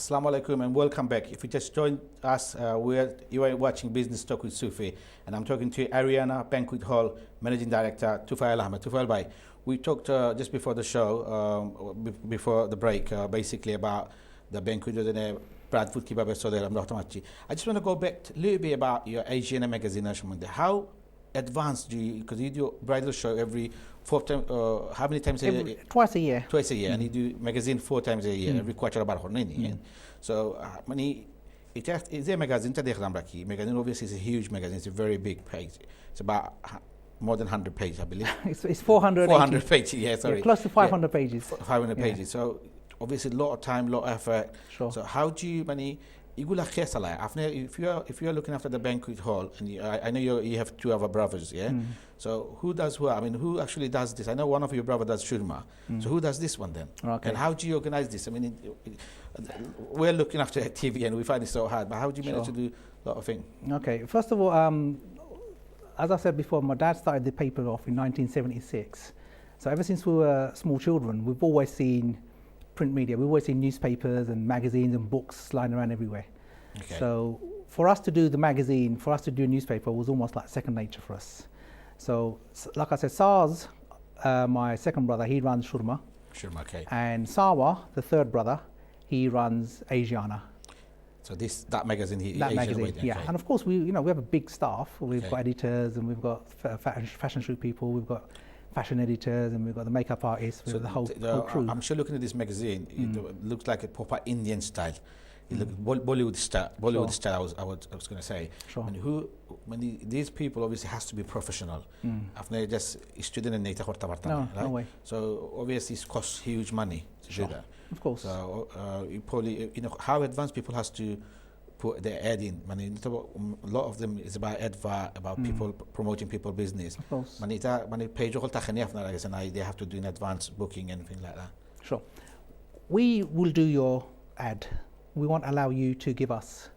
Assalamu alaikum and welcome back. If you just joined us, you are watching Business Talk with Sufi, and I'm talking to Ariana Banquet Hall Managing Director Tufail Ahmed. Tufail Bhai, we talked just before the show, before the break, basically about the banquet and Bradford Kibabe Soder. I just want to go back a little bit about your Asian magazine. How advanced do you, because you do bridal show every how many times a year? Twice a year. Twice a year, and you do magazine 4 times a year, every quarter about Hornini. So, it is a magazine, magazine obviously is a huge magazine, it's a very big page. It's about more than 100 pages, I believe. It's 400 pages, yeah, sorry. Yeah, close to 500 pages. 500 pages. So, obviously, a lot of time, a lot of effort. Sure. So, how do you, if you're looking after the banquet hall, and I know you have 2 other brothers, yeah. So who does what? I mean, who actually does this? I know one of your brother does shurma. So who does this one then? Okay. And how do you organize this? I mean, we're looking after TV and we find it so hard. But how do you manage to do a lot of things? Okay. First of all, as I said before, my dad started the paper off in 1976. So ever since we were small children, we've always seen print media. We've always seen newspapers and magazines and books lying around everywhere. Okay. So for us to do the magazine, for us to do a newspaper was almost like second nature for us. So like I said, Saz, my second brother, he runs Shurma. Shurma, okay. And Sawa, the third brother, he runs Asiana. So that magazine, that magazine, okay. yeah. And of course, we have a big staff. We've got editors, and we've got fashion shoot people. We've got fashion editors, and we've got the makeup artists. We've got the whole crew. I'm sure looking at this magazine, it looks like a proper Indian style. It looks Bollywood style. Bollywood style. I was going to say. Sure. These people obviously has to be professional. After just student and no way. So obviously it costs huge money to do that. Of course. So you probably how advanced people has to put their ad in. A lot of them is about advert, about people promoting people's business. Of course. Page they have to do in advance booking and anything like that. Sure. We will do your ad. We won't allow you to give us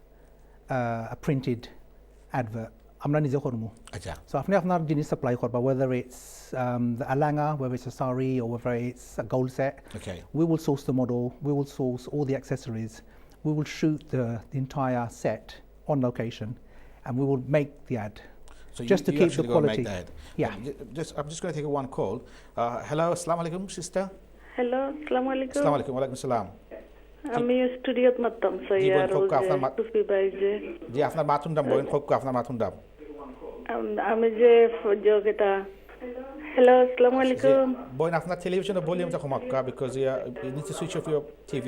a printed advert. So I've done supply whether it's the alanga, whether it's a sari, or whether it's a gold set. Okay. We will source the model. We will source all the accessories. We will shoot the entire set on location, and we will make the ad. So just to keep the quality. Make the ad. Yeah. I'm just going to take one call. Hello, assalamu alaikum, sister. Hello, assalamu alaikum. Assalamu alaikum, walaikum salam. আমি স্টুডিওত মাততাম সৈয়ার সুফি ভাই যে জি আপনার মাথুন দাম বইন খোক আপনার মাথুন দাম আমি যে যোগিতা hello assalamu alaikum বইন আপনার টেলিভিশনে ভলিউমটা কমাক্কা because you need to switch off your TV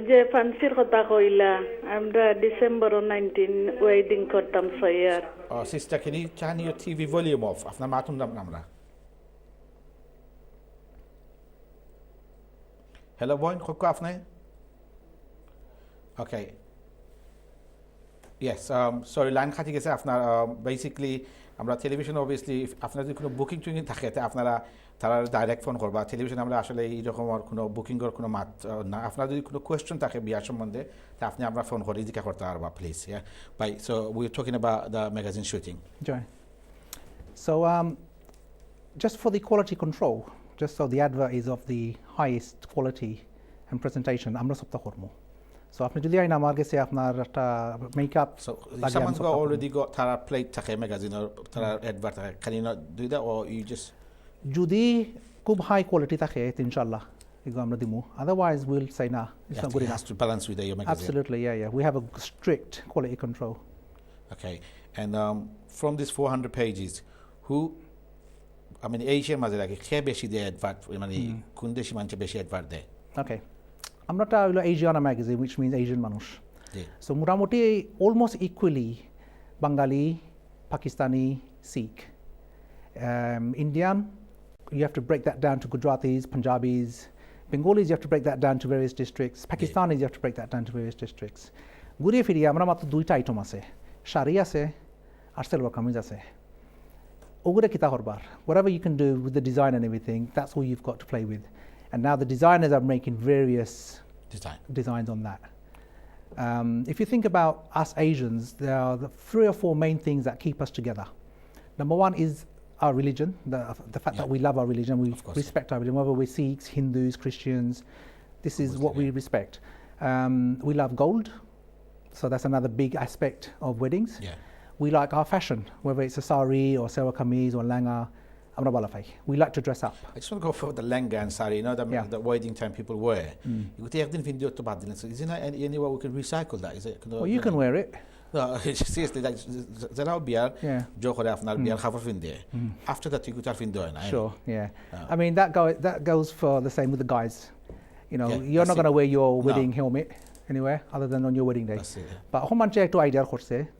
যে ফান্সির কথা কইলা আমরা ডিসেম্বর 19 ওয়েডিং করতাম সৈয়ার sister can you turn your TV volume off আপনার মাথুন দাম আমরা Hello, boy. Okay. Yes. Sorry. Line khati gese apnar basically amra television obviously apnar jodi kono booking টুকিং থাকে আপনারা তারা ডাইরেক্ট ফোন করবা টেলিভিশন আমরা আসলে এই রকম আর কোনো বুকিং এর কোনো মাত না আপনার যদি কোনো কোয়েশ্চন থাকে বিয়ার সম্বন্ধে তা আপনি আমরা ফোন করে জিজ্ঞাসা করতে পারবা please yeah bye so we are talking about the magazine shooting Joy. So just for the quality control, just so the advert is of the highest quality and presentation, আমরা সবটা করব so আপনি যদি আইনা আমার কাছে আপনার একটা makeup so someone's already got তারা plate থাকে magazine or তারা advert থাকে can you not do that or you just যদি খুব high quality থাকে ইনশাআল্লাহ এগুলো আমরা দিমু otherwise we'll say nah it's not good enough. It has to balance with your magazine. Absolutely, yeah we have a strict quality control. Okay, and from these 400 pages who I mean Asian মাঝে লাগে কে বেশি দেয় advert মানে কোন দেশি মানুষ বেশি advert দেয় Okay, আমরাটা হলো Asiana magazine which means Asian মানুষ জি so মোটামুটি almost equally Bengali, Pakistani, Sikh, Indian you have to break that down to Gujaratis, Punjabis, Bengalis you have to break that down to various districts, Pakistanis you have to break that down to various districts. ঘুরিয়ে ফিরিয়ে আমরা মাত্র 2টা item আছে শাড়ি আছে আর সালোয়ার কামিজ আছে ওগুলো কিতা করবার whatever you can do with the design and everything that's all you've got to play with and now the designers are making various designs on that. If you think about us Asians, there are the 3 or 4 main things that keep us together. Number one is our religion, the fact that we love our religion, we respect our religion, whether we're Sikhs, Hindus, Christians, This is what we respect. We love gold, so that's another big aspect of weddings. Yeah. We like our fashion, whether it's a sari or sewa kameez or langa. We like to dress up. I just want to go for the lenga and sari, you know, the wedding time people wear. You could take video to bad. Is there any way we can recycle that? Is it? Well, you can wear it. No, seriously, like, Yeah. After that, you could have been doing. Sure, yeah. I mean, that goes for the same with the guys. You know, Yeah, you're not going to wear your wedding No. helmet anywhere other than on your wedding day. That's it, yeah. But how much to idea,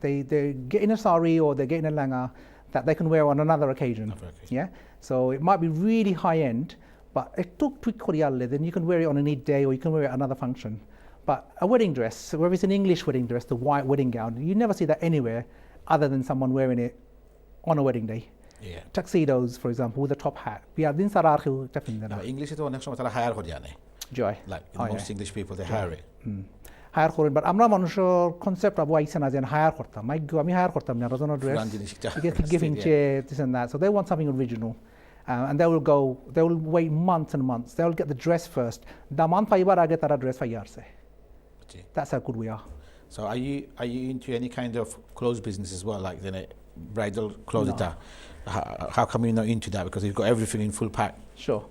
they get in a sari or they get in a langa that they can wear on another occasion. Yeah. So it might be really high end, but it took then you can wear it on a neat day or you can wear it at another function. But a wedding dress, whether it's an English wedding dress, the white wedding gown, you never see that anywhere other than someone wearing it on a wedding day. Yeah. Tuxedos, for example, with a top hat. English is the next one that I hire Joy. Like most English people, they hire it. Hire করেন but আমরা মানুষের concept of why না যেন hire করতাম আমি hire করতাম না রোজানো dress you get giving chair this and that so they want something original and they will wait months and months they will get the dress first দামান পাইবার আগে তারা dress পাইয়া আসে that's how good we are. So are you into any kind of clothes business as well, like the bridal clothes? No. How come you're not into that? Because you've got everything in full pack. Sure.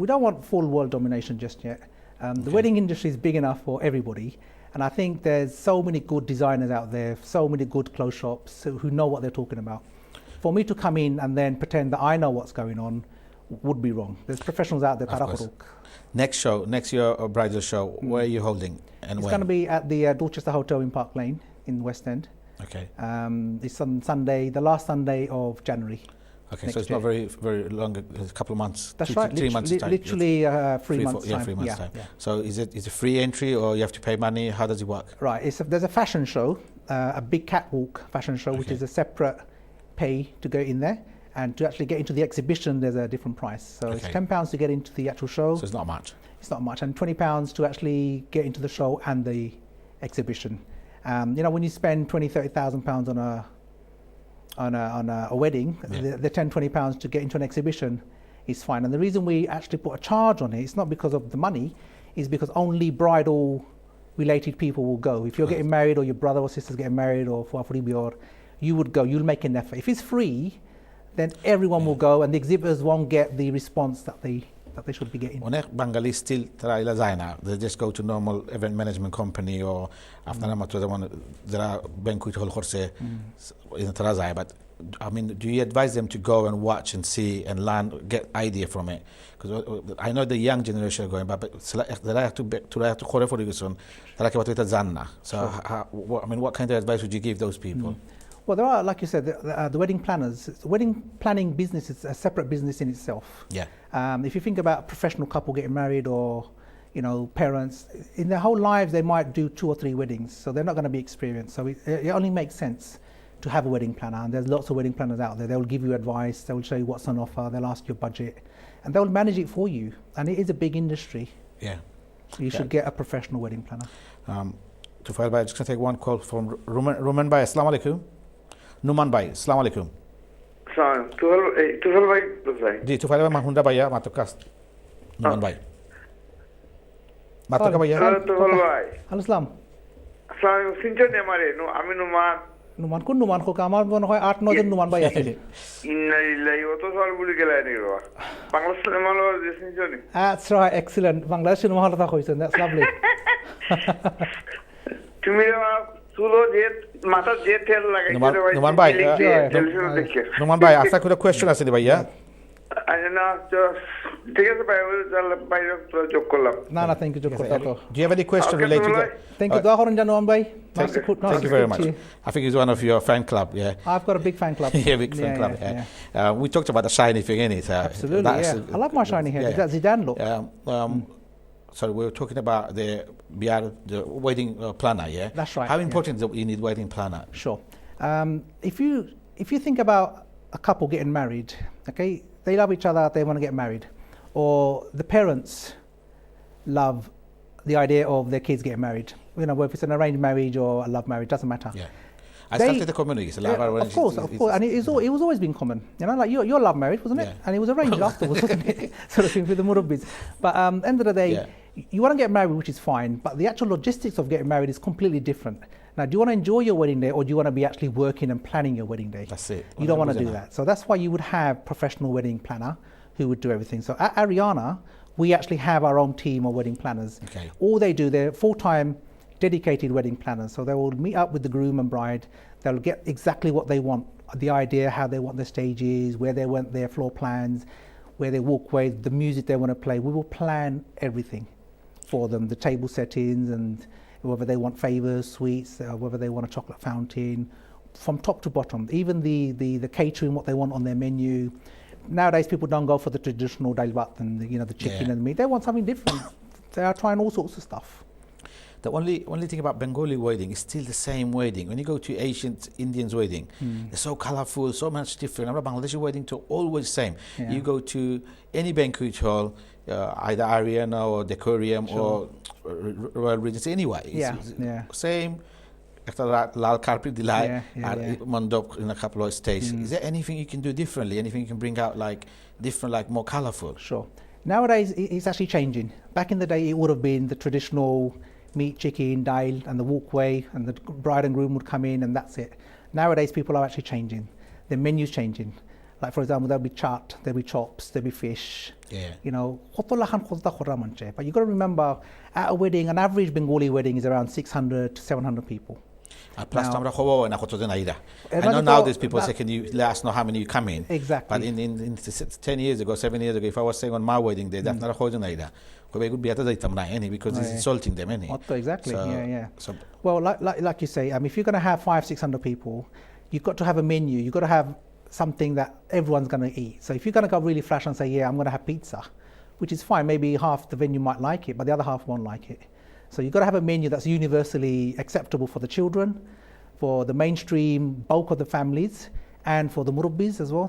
We don't want full world domination just yet. The wedding industry is big enough for everybody, and I think there's so many good designers out there, so many good clothes shops who know what they're talking about. For me to come in and then pretend that I know what's going on would be wrong. There's professionals out there. Next year bridal show, where are you holding and it's when? going to be at the Dorchester Hotel in Park Lane in West End. Okay. It's on Sunday, the last Sunday of January. Okay, so it's not very long, a couple of months. That's right. 3 months time. Literally 3 months time. 3 months time. Yeah. So is it free entry or you have to pay money? How does it work? Right. There's a fashion show, a big catwalk fashion show, which is a separate pay to go in there, and to actually get into the exhibition, there's a different price. So it's £10 to get into the actual show. So it's not much. It's not much, and £20 to actually get into the show and the exhibition. You know, when you spend £30,000 on a wedding, the £10-20 to get into an exhibition is fine. And the reason we actually put a charge on it's not because of the money, is because only bridal related people will go. If you're getting married or your brother or sister's getting married or you would go, you'll make an effort. If it's free, then everyone will go and the exhibitors won't get the response that they should be getting. Onek Bengali still try Lazina. They just go to normal event management company or after there are banquet hall horse in Tarazai. But I mean, do you advise them to go and watch and see and learn, get idea from it? Because I know the young generation are going, but they have to correct for the son. So I mean, what kind of advice would you give those people? Well, there are, like you said, the wedding planners. The wedding planning business is a separate business in itself. Yeah. If you think about a professional couple getting married or, you know, parents, in their whole lives they might do 2 or 3 weddings, so they're not going to be experienced. So it only makes sense to have a wedding planner, and there's lots of wedding planners out there. They will give you advice, they will show you what's on offer, they'll ask your budget, and they will manage it for you. And it is a big industry. Yeah. You should get a professional wedding planner. Tufail Bhai, just going to take one call from Ruman Bhai. Assalamu alaikum. Numan Bhai, Assalamu alaikum. Tufail Bhai কোথায়? জি তুফাইল ভাই মাহুন্ডা ভাইয়া মাতকাস নুমান ভাই মাতকা ভাইয়া তুফাইল ভাই hello সালাম আসসালামু Shinchan আমারে আমি নুমান কোন নুমান খোকা আমার মনে হয় 8-9 জন নুমান ভাই আছে ইন্না লিল্লাহি ওয়া তাআলা বলি গেলাই নি বাবা বাংলা সিনেমা হলো সিনচনি That's right, excellent. Bangladesh cinema hall কথা কইছেন, that's lovely. তুমি সুলো যে মাথা যে তেল লাগাইছে ভাই নুমান ভাই আচ্ছা কোনো কোশ্চেন আছে ভাইয়া না ঠিক আছে ভাই বাইরে যোগ করলাম না থ্যাংক ইউ যোগ করতে তো Do you have any question related to Thank you. দোয়া করেন জানুমান ভাই. Thank you very much. I think he's one of your fan club, yeah. I've got a big fan club. Yeah, big fan club. Yeah. We talked about the shiny thing in it. Absolutely, yeah. I love my shiny hair. That Zidane look. So we were talking about the wedding planner, yeah? That's right. How important is it you need wedding planner? Sure. If you think about a couple getting married, okay, they love each other, they want to get married, or the parents love the idea of their kids getting married. You know, whether it's an arranged marriage or a love marriage, doesn't matter. Yeah. I started the community. So of course, and it was always been common. You know, like your love marriage, wasn't it? And it was arranged afterwards, wasn't it? Sort of thing with the murabbis. But end of the day, you want to get married, which is fine, but the actual logistics of getting married is completely different. Now, do you want to enjoy your wedding day, or do you want to be actually working and planning your wedding day? That's it. You don't want to do that. So that's why you would have professional wedding planner who would do everything. So at Ariana, we actually have our own team of wedding planners. Okay. All they do, they're full-time dedicated wedding planners. So they will meet up with the groom and bride. They'll get exactly what they want, the idea, how they want the stages, where they want their floor plans, where they walkway, the music they want to play. We will plan everything for them, the table settings, and whether they want favors, sweets, whether they want a chocolate fountain, from top to bottom. Even the catering, what they want on their menu. Nowadays, people don't go for the traditional dalbat and the chicken and meat. They want something different. They are trying all sorts of stuff. The only thing about Bengali wedding is still the same wedding. When you go to ancient Indians wedding, they're so colorful, so much different. Our Bangladeshi wedding to always same. Yeah. You go to any banquet hall, either Ariana or Decorium or Royal Regency, anyway. It's same. After that, lal carpet dilai mandop in a couple of stages. Is there anything you can do differently? Anything you can bring out like different, like more colorful? Sure. Nowadays, it's actually changing. Back in the day, it would have been the traditional meat, chicken, dal, and the walkway, and the bride and groom would come in, and that's it. Nowadays, people are actually changing. The menu's changing. Like, for example, there'll be chaat, there'll be chops, there'll be fish. Yeah. But you got to remember, at a wedding, an average Bengali wedding is around 600 to 700 people. Plus, I know now there's people say, can you let us know how many you come in? Exactly. But in 10 years ago, 7 years ago, if I was saying on my wedding day, that's not a hoja naida. Because it's insulting them. Exactly. So, well, like you say, if you're going to have 500-600 people, you've got to have a menu. You've got to have something that everyone's going to eat. So if you're going to go really flash and say, yeah, I'm going to have pizza, which is fine. Maybe half the venue might like it, but the other half won't like it. So you've got to have a menu that's universally acceptable for the children, for the mainstream bulk of the families, and for the murabbis as well.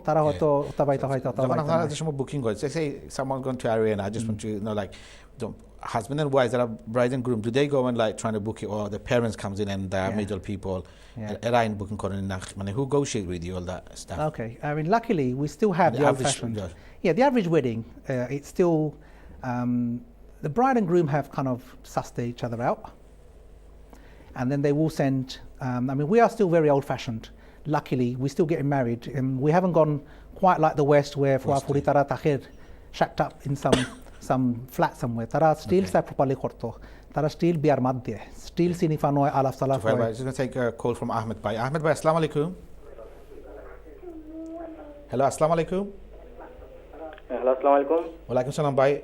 Say someone's going to Ariana, I just want to know, like, the husband and wives that are bride and groom, do they go and like trying to book it, or the parents comes in and middle people, who negotiate with you all that stuff? Okay, luckily we still have the old-fashioned. The average wedding, it's still, the bride and groom have kind of sussed each other out, and then they will send. We are still very old-fashioned. Luckily, we're still getting married, and we haven't gone quite like the West, where shacked up in some flat somewhere. Tara still sa properly korto. Tara still biar madde. Still sinifano alaf salaf. I'm just going to take a call from Ahmed Bhai. Ahmed Bhai, assalamu alaikum. Hello, assalamu alaikum. Hello, assalamu alaikum. Wa alaikum salam bhai.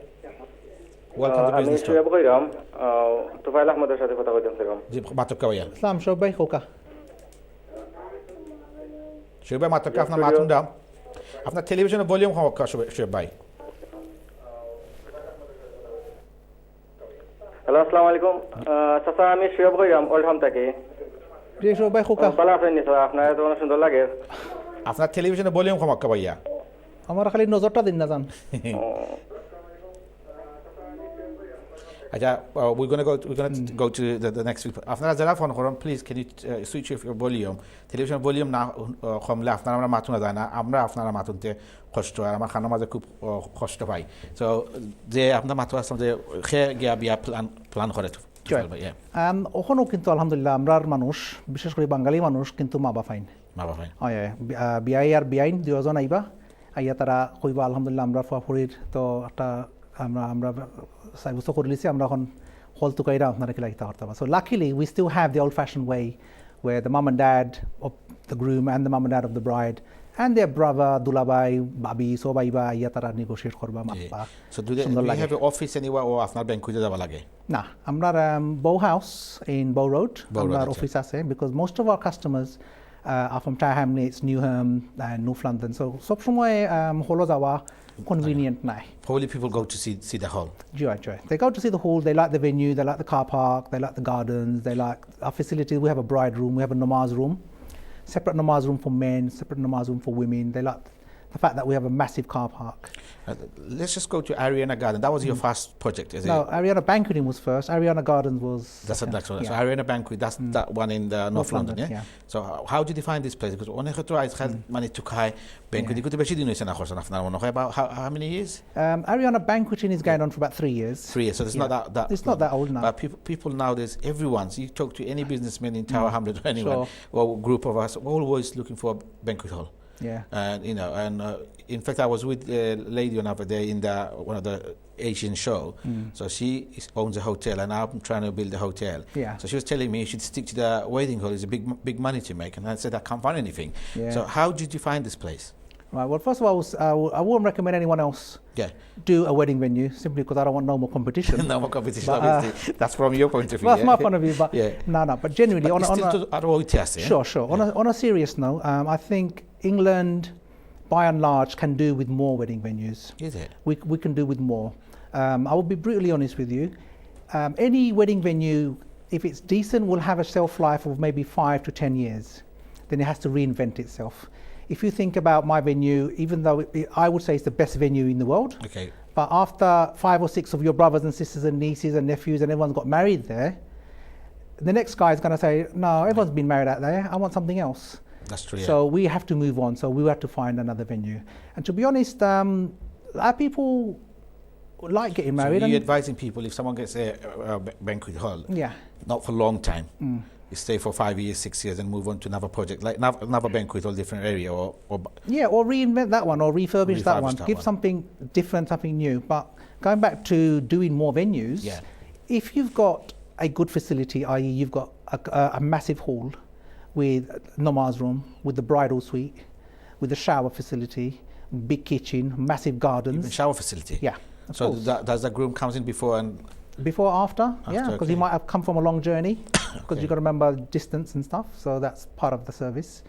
Welcome to Business Talk. Tufail Ahmed সাথে কথা কইতাম sir. জি মাত্র কাওয়া। Salam shobai khoka. Shobai মাত্র কা আপনার মাতুন দাম। আপনার টেলিভিশনের ভলিউম কম কা shobai. হ্যালো, আসসালামু আলাইকুম। চাচা, আমি শুয়েব কইরাম ওল্ডহাম থেকে। প্রিয় shobai khoka. ভালো আছেন নি স্যার? আপনার তো অনেক সুন্দর লাগে। আপনার টেলিভিশনের ভলিউম কম কা ভাইয়া। আমার খালি নজরটা দিন না জান। We're going to go to the next week. After that, please can you switch off your volume? Television volume na khamle আপনারা আমরা মাতুনা যায় না, আমরা আপনারা মাতুনতে কষ্ট আর আমার খানা মাঝে খুব কষ্ট পাই। So যে আপনারা মাতু আসলে যে খে গিয়া বিয়া প্ল্যান করে ওখানেও কিন্তু আলহামদুলিল্লাহ আমরার মানুষ, বিশেষ করে বাঙালি মানুষ কিন্তু মা বাফাইন বিয়াই আর বিয়াইন দুজন আইবা আইয়া তারা কইবা আলহামদুলিল্লাহ আমরা ফুয়াফুরির তো একটা আমরা সাইবুসো করে লিছি, আমরা এখন হল তুকাইরা আপনারা কি লাগিতে পারতাম। So luckily we still have the old-fashioned way where the mom and dad of the groom and the mom and dad of the bride and their brother, dulabai, babi, সবাই বা ইয়া তারা negotiate করবা মাপবা। So do they have an office anywhere or আপনার ব্যাংকুতে যাওয়া লাগে? না, আমরা Bow House in Bow Road, our office আছে, because most of our customers are from Tower Hamlets, Newham and North London. So সবসময় হলো যাওয়া convenient নাই. Probably people go to see the hall. Joy. They go to see the hall, they like the venue, they like the car park, they like the gardens, they like our facilities. We have a bride room, we have a namaz room, separate namaz room for men, separate namaz room for women. They like the fact that we have a massive car park. Let's just go to Ariana Garden. That was your first project, is No, it? Ariana Banqueting was first. Ariana Gardens was That's second. next one. So Yeah. Ariana Banquet, that's that one in the North London, yeah? yeah. So how did you find this place? Because when I had money to buy Banquet, you could have about how many years? Ariana Banqueting is going on for about 3 years. 3 years. So it's Yeah. not that. It's not that old now. But people nowadays, everyone. So you talk to any businessman in Tower Hamlet or anyone, Sure. or group of us, we're always looking for a banquet hall. Yeah. And in fact, I was with a lady another day in one of the Asian show. So she owns a hotel, and I'm trying to build a hotel. Yeah. So she was telling me you should stick to the wedding hall. It's a big money to make, and I said I can't find anything. Yeah. So how did you find this place? Right. Well, first of all, I wouldn't recommend anyone else Yeah, do a wedding venue simply because I don't want no more competition. no more competition. But, obviously, that's from your point of view. Well, that's yeah? my point of view, but Yeah. no. But genuinely, But on it's a, still to avoid tests, yeah? sure. On a serious note, I think England, by and large, can do with more wedding venues. Is it? We can do with more. I will be brutally honest with you. Any wedding venue, if it's decent, will have a shelf life of maybe 5 to 10 years. Then it has to reinvent itself. If you think about my venue, even though I would say it's the best venue in the world, Okay. but after 5 or 6 of your brothers and sisters and nieces and nephews and everyone's got married there, the next guy is going to say, no, everyone's been married out there, I want something else. That's true. Yeah. So we have to move on. So we have to find another venue. And to be honest, our people like getting married. So you're and advising people if someone gets a banquet hall, yeah, not for a long time, you stay for 5 years, 6 years, and move on to another project, like another banquet or different area, or yeah, or reinvent that one, or refurbish that Refurbish one. that Give one. something different, something new. But going back to doing more venues, Yeah. if you've got a good facility, i.e., you've got a massive hall with namaz room, with the bridal suite, with the shower facility, big kitchen, massive gardens. even shower facility. Yeah. Of So course. does the groom comes in before and Before, after, yeah, because okay. he might have come from a long journey, because Okay. you've got to remember distance and stuff, so that's part of the service.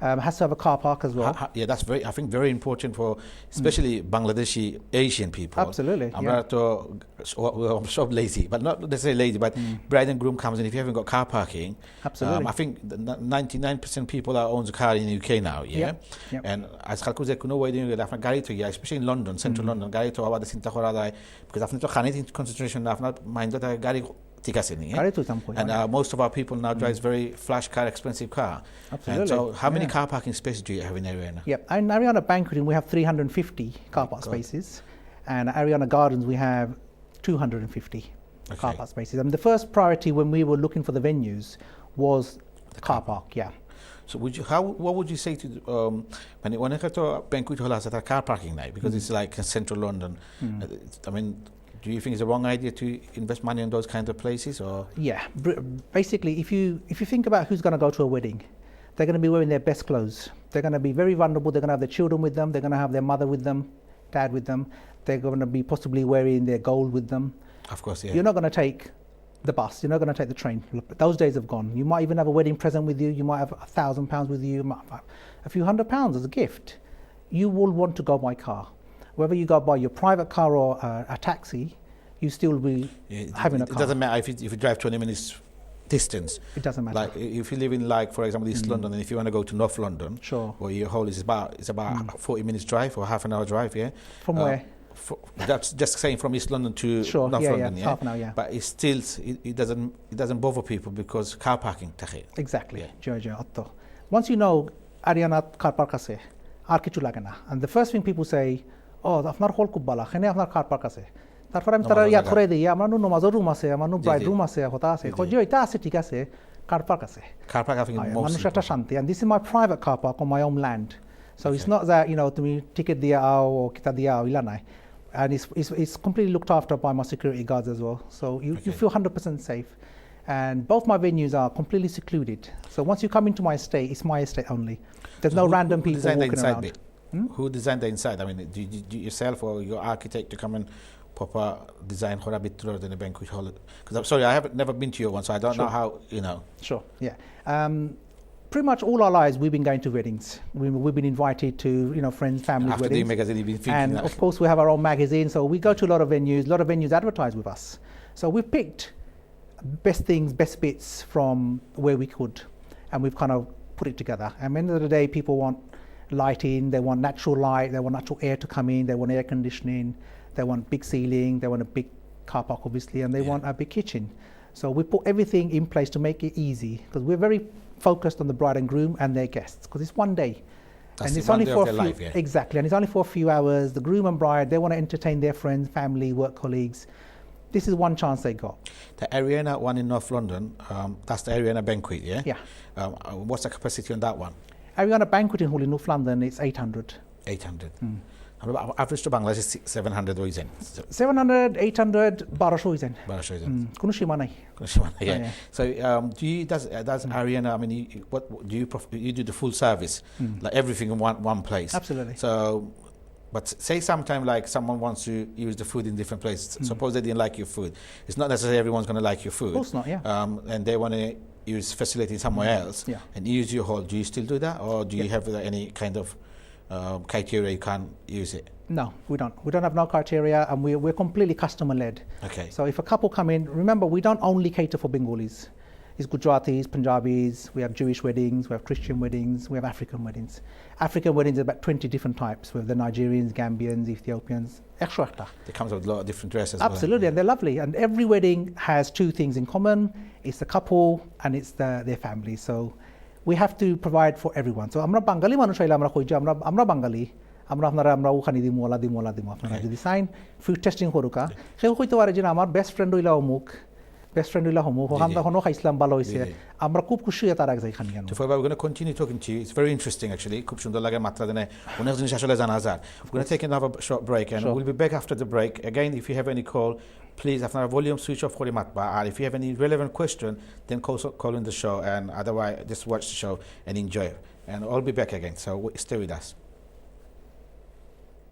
Has to have a car park as well. yeah, that's I think very important for especially Bangladeshi Asian people. Absolutely, I'm yeah. not I'm so lazy, but not necessarily lazy, but bride and groom comes in. If you haven't got car parking, Absolutely. I think 99% people that owns a car in the UK now, yeah. Yep. And as kalkuze kuno way doing it, gari to yeah, especially in London, central London, gari to awada sinta khora because after to khanit concentration after mind that gari tikasini. Gari to some point, And right. most of our people now drives very flash car, expensive car. Absolutely, And so how many yeah. car parking spaces do you have in Ariana? Yep, and Ariana Banqueting, we have 350 car park spaces, and Ariana Gardens, we have 250 car Okay. park spaces. And the first priority when we were looking for the venues was the car park, yeah. So what would you say to when I to a banquet hall has a car parking night because it's like central London? I mean, do you think it's the wrong idea to invest money in those kind of places, or Yeah, basically, if you think about who's going to go to a wedding, they're going to be wearing their best clothes. They're going to be very vulnerable. They're going to have their children with them. They're going to have their mother with them, dad with them. They're going to be possibly wearing their gold with them. of course, yeah. You're not going to take the bus. You're not going to take the train. Those days have gone. You might even have a wedding present with you. You might have £1,000 with you. You might have a few £100 as a gift. You will want to go by car. Whether you go by your private car or a taxi, you still will be having a car. It doesn't matter if you drive 20 minutes distance. It doesn't matter. Like if you live in, like, for example, East London, and if you want to go to North London, Sure. where your hall is about 40 minutes drive or half an hour drive, yeah. From where? That's just saying from East London to Sure, North yeah, London, yeah, yeah. half an hour, yeah. But it doesn't bother people because car parking. Exactly. Yeah. Once you know Ariana car park আছে আর কিছু লাগে না, and the first thing people say, oh, আপনার হল খুব ভালো, এখানে আপনার কার পার্ক আছে। তারপর আমি তারা ইয়াদ করে দিই, আমার নমাজের রুম আছে, আমার ব্রাইড রুম আছে, হতা আছে, কই যে এটা আছে, ঠিক আছে, কার পার্ক আছে। Car park, I think, মানুষ most একটা শান্তি, and this is my private car park on my own land, so it's not that তুমি টিকিট দিয়া আও ও কিতা দিয়া আও ইলা নাই, and it's completely looked after by my security guards as well, so you feel 100% safe. And both my venues are completely secluded. So once you come into my estate, it's my estate only. There's no random people walking around. Who designed the inside? I mean, do you yourself or your architect to come and proper design for a bit than a banquet hall? Because I'm sorry, I haven't never been to your one, so I don't know how, Sure, yeah. Pretty much all our lives we've been going to weddings. We've been invited to, friends, families' After weddings. the magazine, you've been thinking And that. of course we have our own magazine, so we go to a lot of venues advertise with us. So we've picked best things, best bits from where we could, and we've kind of put it together. And at the end of the day, people want lighting, they want natural light, they want natural air to come in, they want air conditioning, they want big ceiling, they want a big car park obviously, and they want a big kitchen. So we put everything in place to make it easy, because we're very focused on the bride and groom and their guests, because it's one day. That's and it's one only day for of a their few, life, yeah. exactly, and it's only for a few hours. The groom and bride, they want to entertain their friends, family, work colleagues. This is one chance they got. The Ariana one in North London, that's the Ariana banquet, yeah? Yeah. What's the capacity on that one? Ariana Banqueting Hall in North London, it's 800. 800. Average to Bangladesh is 700 হইছেন 700, 800, 1200 হইছেন। 1200 হইছেন কোনো সীমা নাই। yeah. So do you does Ariana, I mean, what do you do the full service, like everything in one place? Absolutely. So but say sometime like someone wants to use the food in different places, suppose they didn't like your food, it's not necessarily everyone's going to like your food. Of course not, yeah. And they want to use facility somewhere else, and use your hall. Do you still do that, or do you have any kind of criteria you can't use it? No, we don't. We don't have no criteria, and we're completely customer-led. Okay. So if a couple come in, remember, we don't only cater for Bengalis. It's Gujaratis, Punjabis, we have Jewish weddings, we have Christian weddings, we have African weddings. African weddings are about 20 different types. We have the Nigerians, Gambians, Ethiopians, extra. They comes with a lot of different dresses. Absolutely, and they're lovely. And every wedding has two things in common. It's the couple and it's their family. So we have to provide for everyone. So আমরা বাঙালি মানুষ হইলে আমরা কই যে আমরা বাঙালি, আমরা ওখানে দিমু ওলা দিমু আপনারা যদি সাইন ফুড টেস্টিং করুকা সেও কইতে পারে যে আমার বেস্ট ফ্রেন্ড হইলা অমুক, বেস্ট ফ্রেন্ড হইলা অমুক, ওখান তখনও খাইছিলাম ভালো হইছে, আমরা খুব খুশি হয়ে তার আগে যাই খানি কেন। We're going to continue talking to you. It's very interesting actually. খুব সুন্দর লাগে মাত্রা দেনে অনেক জিনিস আসলে জানা যায়। We're going to take another short break, and we'll be back after the break. Again, if you have any call, please after our volume switch off করে মাতবা, and if you have any relevant question, then call in the show, and otherwise just watch the show and enjoy it. And I'll be back again, so stay with us.